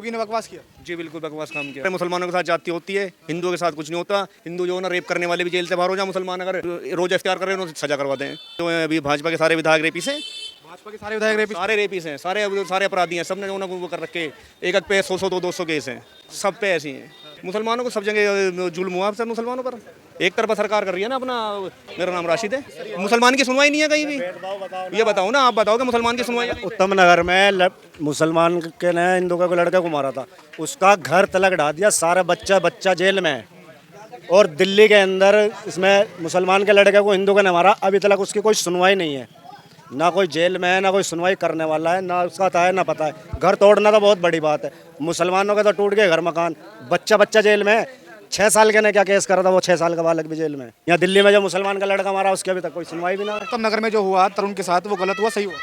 योगी ने बकवास किया। जी बिल्कुल बकवास काम किया। मुसलमानों के साथ जाति होती है, हिंदुओं के साथ कुछ नहीं होता। हिंदू जो है ना रेप करने वाले भी जेल से बाहर हो जाए, मुसलमान अगर रोजा इफ्तार कर रहे हैं उन्हें सजा करवा दें। तो अभी भाजपा के सारे विधायक रेपीस हैं, भाजपा के सारे विधायक रेपी। सारे रेपीस हैं, सारे अपराधी हैं, सबने जो ना वो कर रखे। एक एक पे 100 200 केस हैं, सब पे ऐसी हैं। मुसलमानों को सब जगह जुल्म हुआ सब मुसलमानों पर। एक तरफा सरकार कर रही है ना अपना। मेरा नाम राशिद है। मुसलमान की सुनवाई नहीं है कहीं भी। ये बताओ ना, आप बताओ कि मुसलमान की सुनवाई है? उत्तम नगर में मुसलमान के ने हिंदू का लड़के को मारा था, उसका घर तलक ढा दिया, सारा बच्चा जेल में है। और दिल्ली के अंदर इसमें मुसलमान के लड़के को हिंदू का ने मारा, अभी तक उसकी कोई सुनवाई नहीं है। ना कोई जेल में है, ना कोई सुनवाई करने वाला है, ना उसका था है ना पता है। घर तोड़ना तो बहुत बड़ी बात है, मुसलमानों के तो टूट गए घर मकान। बच्चा जेल में है। 6 साल के ने क्या केस करा था, वो 6 साल का बालक भी जेल में है। यहाँ दिल्ली में जो मुसलमान का लड़का मारा उसकी अभी तक कोई सुनवाई भी ना है। उत्तम नगर में जो हुआ तरुण के साथ, वो गलत हुआ सही हुआ?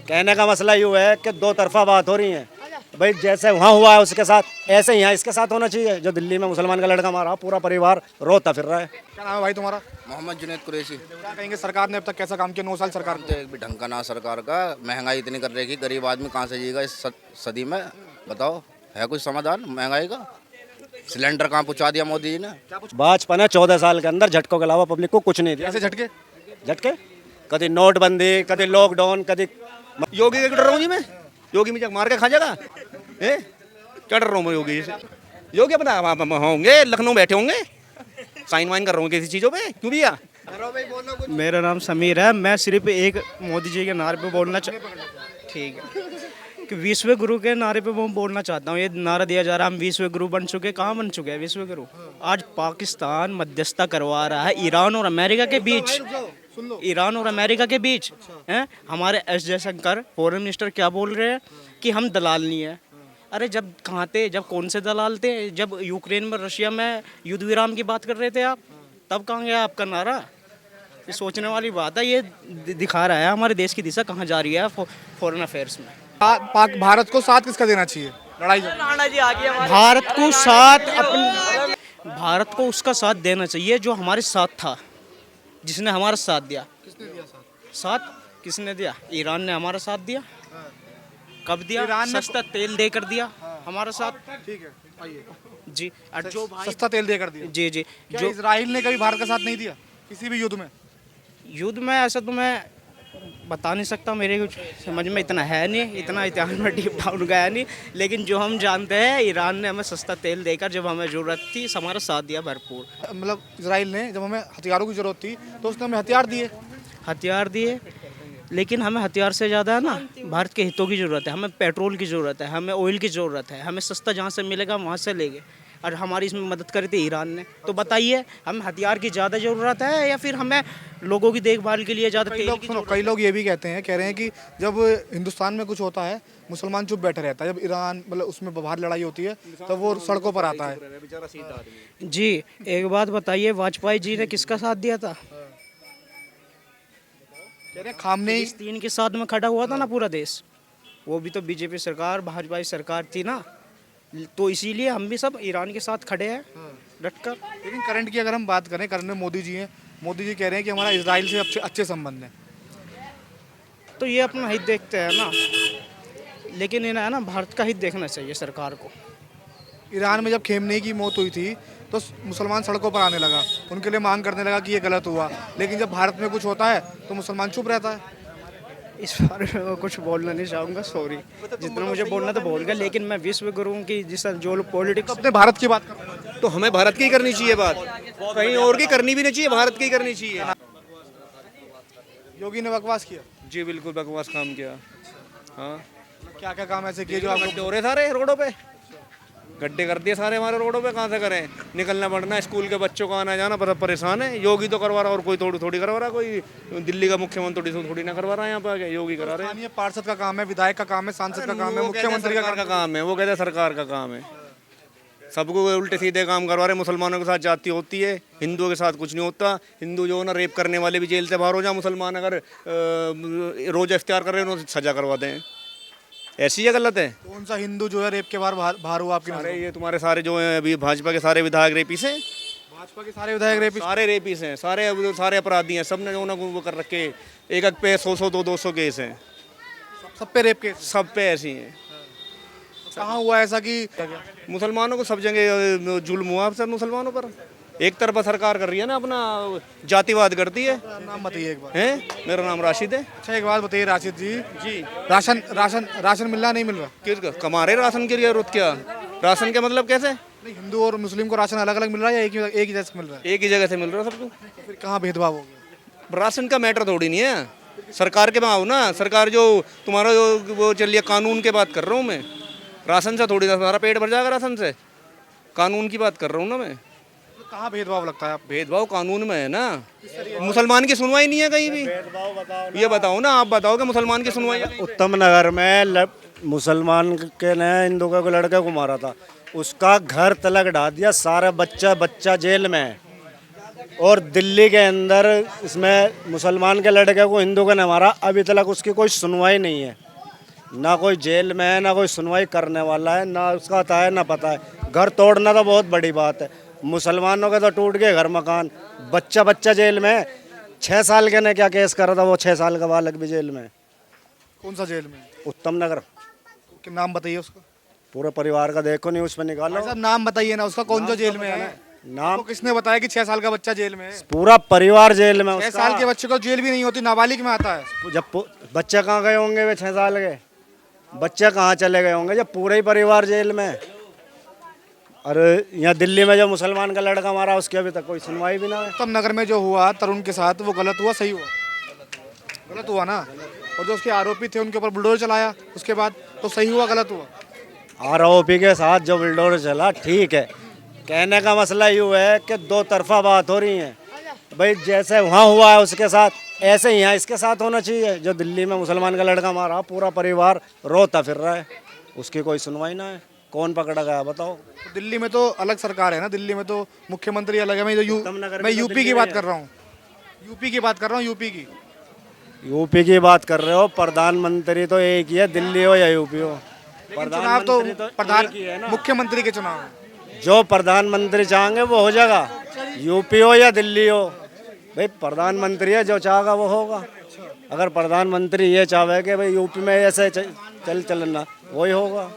कहने का मसला यूँ है कि दो तरफा बात हो रही है भाई। जैसे वहाँ हुआ है उसके साथ, ऐसे यहाँ इसके साथ होना चाहिए। जो दिल्ली में मुसलमान का लड़का मारा, पूरा परिवार रोता फिर रहा है। क्या नाम है भाई तुम्हारा? मोहम्मद जुनैद कुरैशी। क्या कहेंगे सरकार ने अब तक कैसा काम किया 9 साल सरकार तो एक भी ढंग का ना सरकार का। महंगाई इतनी कर रही है, गरीब आदमी कहाँ से जिएगा इस सदी में? बताओ, है कुछ समाधान महंगाई का? सिलेंडर कहाँ पहुँचा दिया मोदी जी ने? भाजपा ने 14 साल के अंदर झटकों के अलावा पब्लिक को कुछ नहीं दिया। कैसे झटके? कभी नोटबंदी, कभी लॉकडाउन, कभी योगी के डर रहा हूँ जी मैं। योगी मुझे मार के खा जाएगा, क्या डर रहा हूँ मैं योगी से? योगी अपना होंगे लखनऊ बैठे होंगे, साइन वाइन कर रहा हूँ किसी चीज़ों पे। क्यों भैया? मेरा नाम समीर है। मैं सिर्फ एक मोदी जी के नारे पे बोलना ठीक है कि विश्व गुरु के नारे पे मैं बोलना चाहता हूँ। ये नारा दिया जा रहा है हम विश्व गुरु बन चुके। कहाँ बन चुके हैं विश्व गुरु? आज पाकिस्तान मध्यस्थता करवा रहा है ईरान और अमेरिका के बीच। ईरान और अमेरिका के बीच हैं। हमारे एस जयशंकर फॉरेन मिनिस्टर क्या बोल रहे हैं कि हम दलाल नहीं है। अरे जब कहाँ थे, जब कौन से दलाल थे? जब यूक्रेन में रशिया में युद्ध विराम की बात कर रहे थे आप, तब कहाँ गया आपका नारा? ये सोचने वाली बात है। ये दिखा रहा है हमारे देश की दिशा कहाँ जा रही है फॉरेन अफेयर्स में। पाक भारत को साथ किसका देना चाहिए लड़ाई में? भारत को उसका साथ देना चाहिए जो हमारे साथ था, जिसने हमारा साथ दिया। किसने दिया साथ? साथ किसने दिया? ईरान ने हमारा साथ दिया। कब दिया? ईरान ने सस्ता तेल देकर दिया हमारा साथ। ठीक है, आइए। जी। और जो भाई सस्ता तेल देकर दिया। जी क्या जो इजराइल ने कभी भारत का साथ नहीं दिया किसी भी युद्ध में? युद्ध में ऐसा तो मैं बता नहीं सकता, मेरे कुछ समझ में इतना है नहीं, इतना इतिहास में डीप डाउन गया नहीं। लेकिन जो हम जानते हैं, ईरान ने हमें सस्ता तेल देकर जब हमें ज़रूरत थी हमारा साथ दिया भरपूर। मतलब इजराइल ने जब हमें हथियारों की जरूरत थी तो उसने हमें हथियार दिए। लेकिन हमें हथियार से ज़्यादा है ना भारत के हितों की ज़रूरत है। हमें पेट्रोल की ज़रूरत है, हमें ऑयल की ज़रूरत है। हमें सस्ता जहाँ से मिलेगा वहाँ से लेंगे। और हमारी इसमें मदद करी थी ईरान ने। तो बताइए, हमें हथियार की ज़्यादा ज़रूरत है या फिर हमें लोगों की देखभाल के लिए ज़्यादा तेल की ज़रूरत? कई लोग ये भी कह रहे हैं कि जब हिंदुस्तान में कुछ होता है मुसलमान चुप बैठे रहता है, जब ईरान मतलब उसमें बाहर लड़ाई होती है तब वो सड़कों पर आता है। जी, एक बात बताइए, वाजपेयी जी ने किसका साथ दिया था? कह रहे हैं खामने ही। फिलिस्तीन के साथ में खड़ा हुआ था ना पूरा देश। वो भी तो बीजेपी सरकार, भाजपा की सरकार थी ना। तो इसीलिए हम भी सब ईरान के साथ खड़े हैं डटकर। लेकिन करंट की अगर हम बात करें, करंट में मोदी जी हैं। मोदी जी कह रहे हैं कि हमारा इजराइल से अच्छे संबंध हैं। तो ये अपना हित देखते हैं ना, लेकिन इन्हें है ना भारत का हित देखना चाहिए सरकार को। ईरान में जब खेमनेई की मौत हुई थी तो मुसलमान सड़कों पर आने लगा, उनके लिए मांग करने लगा कि ये गलत हुआ। लेकिन जब भारत में कुछ होता है तो मुसलमान चुप रहता है। इस बारे में कुछ बोलना नहीं चाहूँगा, सॉरी। जितना मुझे बोलना तो बोल गया, लेकिन मैं विश्व गुरु की जिस जो लोग पॉलिटिक्स अपने भारत की बात कर रहे हैं। तो हमें भारत की करनी चाहिए बात, कहीं और की करनी भी नहीं चाहिए, भारत की करनी चाहिए। योगी ने बकवास किया। जी बिल्कुल बकवास काम किया। हाँ, क्या क्या काम ऐसे किए जो आपको? गड्ढे हो रहे सारे रोडों पे, गड्ढे कर दिए सारे हमारे रोडों पे। कहाँ से करें? निकलना पड़ना, स्कूल के बच्चों का आना जाना परेशान है। योगी तो करवा रहा और कोई थोड़ी करवा रहा। कोई दिल्ली का मुख्यमंत्री थोड़ी ना करवा रहा है यहाँ पे आके, योगी करा रहे हैं। स्थानीय पार्षद का काम है, विधायक का काम है, सांसद का काम है, मुख्यमंत्री का काम है। वो कहते हैं सरकार का काम है। सबको उल्टे सीधे काम करवा रहे। मुसलमानों के साथ जाति होती है, हिंदुओं के साथ कुछ नहीं होता। हिंदू जो है ना रेप करने वाले भी जेल से बाहर हो जाए, मुसलमान अगर रोजा इफ्तार कर रहे हैं उन्हें सजा करवा दें। ऐसी है, गलत है? कौन सा हिंदू जो है रेप के बाहर हुआ आपके नजर अरे में? ये तुम्हारे सारे जो हैं अभी भाजपा के सारे विधायक रेपीस हैं, भाजपा के सारे विधायक रेप। सारे रेपीस हैं, सारे अपराधी हैं, सबने जो ना वो कर रखे। एक एक पे 100 200 केस हैं, सब पे रेप केस। सब पे ऐसी हैं। कहाँ हुआ ऐसा कि मुसलमानों को सब जगह जुल्म हुआ सर मुसलमानों पर। एक तरफा सरकार कर रही है ना, अपना जातिवाद करती है। नाम बताइए एक बार। हैं, मेरा नाम राशिद है अच्छा एक बात बताइए राशिद जी, जी। राशन राशन राशन मिल रहा नहीं मिल रहा? किसका कमा रहे राशन की जरूरत क्या? राशन का मतलब कैसे? नहीं, हिंदू और मुस्लिम को राशन अलग अलग मिल रहा है या एक ही जैसे मिल रहा है? एक ही जगह से मिल रहा है सबको। तो फिर कहाँ भेदभाव हो गया? राशन का मैटर थोड़ी नहीं है, सरकार के में आओ ना। सरकार जो तुम्हारा जो वो चलिए कानून की बात कर रहा हूँ मैं, राशन से थोड़ी ना तुम्हारा पेट भर जाएगा राशन से। कानून की बात कर रहा हूँ ना मैं। तो कहाँ भेदभाव लगता है आप? भेदभाव कानून में है ना। मुसलमान की सुनवाई नहीं है कहीं भी। ये बताओ ना, आप बताओ कि मुसलमान की सुनवाई है? उत्तम नगर में मुसलमान के ने हिंदू के लड़के को मारा था, उसका घर तलक ढा दिया, सारा बच्चा बच्चा जेल में है। और दिल्ली के अंदर इसमें मुसलमान के लड़के को हिंदू के ने मारा, अभी तक उसकी कोई सुनवाई नहीं है। ना कोई जेल में है, ना कोई सुनवाई करने वाला है, ना उसका आता है ना पता है। घर तोड़ना तो बहुत बड़ी बात है, मुसलमानों के तो टूट गए घर मकान, बच्चा बच्चा जेल में है। 6 साल के ने क्या केस करा था, वो 6 साल का बालक भी जेल में है। कौन सा जेल में? उत्तम नगर। कि नाम बताइए उसका। पूरे परिवार का देखो न्यूज़ पे निकालो। भाई साहब नाम बताइए ना उसका, कौन सा जेल में है? नाम तो किसने बताया कि 6 साल का बच्चा जेल में है? पूरा परिवार जेल में 6 उसका। साल के बच्चे को जेल भी नहीं होती, नाबालिग में आता है। जब बच्चे कहाँ गए होंगे वे 6 साल के बच्चे कहाँ चले गए होंगे, जब पूरा ही परिवार जेल में। और यहाँ दिल्ली में जो मुसलमान का लड़का मारा उसकी अभी तक कोई सुनवाई भी ना है। उत्तम नगर में जो हुआ तरुण के साथ, वो गलत हुआ सही हुआ? गलत हुआ ना। और जो उसके आरोपी थे उनके ऊपर बुलडोजर चलाया उसके बाद, तो सही हुआ गलत हुआ? आरोपी के साथ जो बुलडोजर चला ठीक है, कहने का मसला यूँ है कि दो तरफा बात हो रही है। भाई जैसे वहाँ हुआ है उसके साथ, ऐसे ही यहाँ इसके साथ होना चाहिए। जो दिल्ली में मुसलमान का लड़का मारा, पूरा परिवार रोता फिर रहा है, उसकी कोई सुनवाई ना है। कौन पकड़ा गया बताओ? तो दिल्ली में तो अलग सरकार है ना, दिल्ली में तो मुख्यमंत्री अलग है। मैं यूपी की बात कर रहा हूँ, यूपी की बात कर रहा हूँ, यूपी की। यूपी की बात कर रहे हो, प्रधानमंत्री तो एक ही है, दिल्ली हो या यूपी हो। लेकिन चुनाव तो प्रधान एक ही है ना। मुख्यमंत्री के चुनाव है। जो प्रधानमंत्री चाहेंगे वो हो जाएगा, यूपी हो या दिल्ली हो। भाई प्रधानमंत्री है, जो चाहेगा वो होगा। अगर प्रधानमंत्री ये चाहे कि भाई यूपी में ऐसे चलना, वही होगा।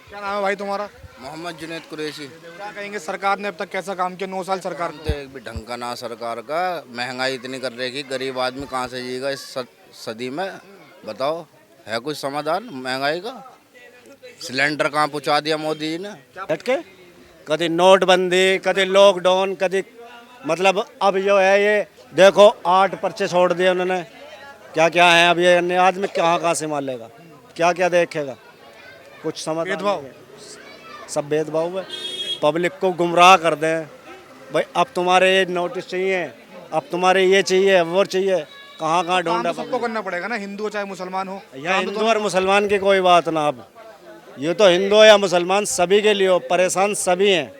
क्या नाम है भाई तुम्हारा? मोहम्मद जुनैद कुरैशी। क्या कहेंगे, सरकार ने अब तक कैसा काम किया 9 साल सरकार तो एक भी ढंग का ना सरकार का, महंगाई इतनी कर रही कि गरीब आदमी कहाँ से जिएगा इस सदी में? बताओ, है कुछ समाधान महंगाई का? सिलेंडर कहाँ पहुँचा दिया मोदी जी ने। झटके कभी नोटबंदी, कभी लॉकडाउन, कभी मतलब अब जो है ये देखो 8 पर्चे छोड़ दिए उन्होंने। क्या क्या है अब ये अन्य आदमी कहाँ से मालेगा, क्या क्या देखेगा? कुछ समझ भेदभाव। सब भेदभाव है, पब्लिक को गुमराह कर दें। भाई अब तुम्हारे ये नोटिस चाहिए, अब तुम्हारे ये चाहिए वो चाहिए, कहाँ काम ढूंढा? तो सबको करना पड़ेगा ना, हिंदू हो चाहे मुसलमान हो। यहाँ हिंदू और मुसलमान की कोई बात ना, अब ये तो हिंदू या मुसलमान सभी के लिए हो, परेशान सभी हैं,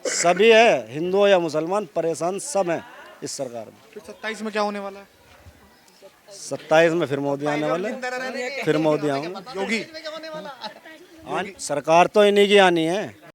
सभी है, हिंदू हो या मुसलमान परेशान सब हैं इस सरकार में। फिर 27 में क्या होने वाला है? 27 में फिर मोदी आने वाले, फिर मोदी आएंगे। योगी। सरकार तो इन्हीं की आनी है।